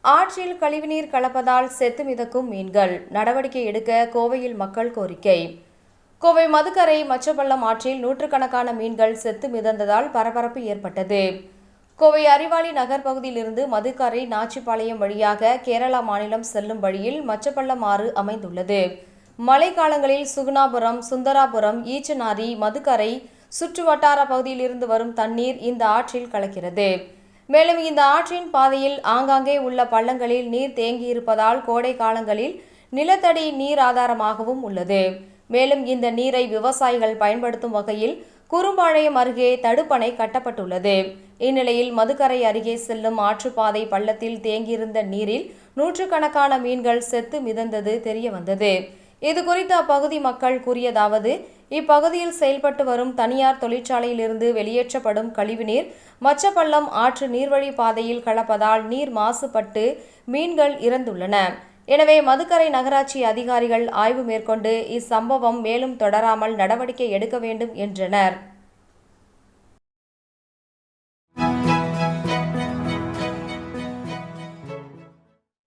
ஆற்றில் கழிவுநீர் கலப்பதால் செத்து மிதக்கும் மீன்கள் நடவடிக்கை எடுக்க கோவையில் மக்கள் கோரிக்கை. கோவை மதுக்கரை மச்சப்பள்ளம் ஆற்றில் நூற்றுக்கணக்கான மீன்கள் செத்து மிதந்ததால் பரபரப்பு ஏற்பட்டது. கோவை அறிவாளி நகர் பகுதியிலிருந்து மதுக்கரை நாச்சிபாளையம் வழியாக கேரளா மாநிலம் செல்லும் வழியில் மச்சப்பள்ளம் ஆறு அமைந்துள்ளது. மழைக்காலங்களில் சுகுணாபுரம், சுந்தராபுரம், ஈச்சனாரி, மதுக்கரை சுற்றுவட்டார பகுதியிலிருந்து வரும் தண்ணீர் இந்த ஆற்றில் கலக்கிறது. மேலும் இந்த ஆற்றின் பாதையில் ஆங்காங்கே உள்ள பள்ளங்களில் நீர் தேங்கியிருப்பதால் கோடை காலங்களில் நிலத்தடி நீர் ஆதாரமாகவும் உள்ளது. மேலும் இந்த நீரை விவசாயிகள் பயன்படுத்தும் வகையில் குறும்பாளையம் அருகே தடுப்பணை கட்டப்பட்டுள்ளது. இந்நிலையில் மதுக்கரை அருகே செல்லும் ஆற்றுப்பாதை பள்ளத்தில் தேங்கியிருந்த நீரில் நூற்றுக்கணக்கான மீன்கள் செத்து மிதந்தது தெரியவந்தது. இதுகுறித்து அப்பகுதி மக்கள் கூறியதாவது: இப்பகுதியில் செயல்பட்டு வரும் தனியார் தொழிற்சாலையிலிருந்து வெளியேற்றப்படும் கழிவுநீர் மச்சப்பள்ளம் ஆற்று நீர்வழி பாதையில் கலப்பதால் நீர் மாசுபட்டு மீன்கள் இறந்துள்ளன. எனவே மதுக்கரை நகராட்சி அதிகாரிகள் ஆய்வு மேற்கொண்டு இச்சம்பவம் மேலும் தொடராமல் நடவடிக்கை எடுக்க வேண்டும் என்றனர்.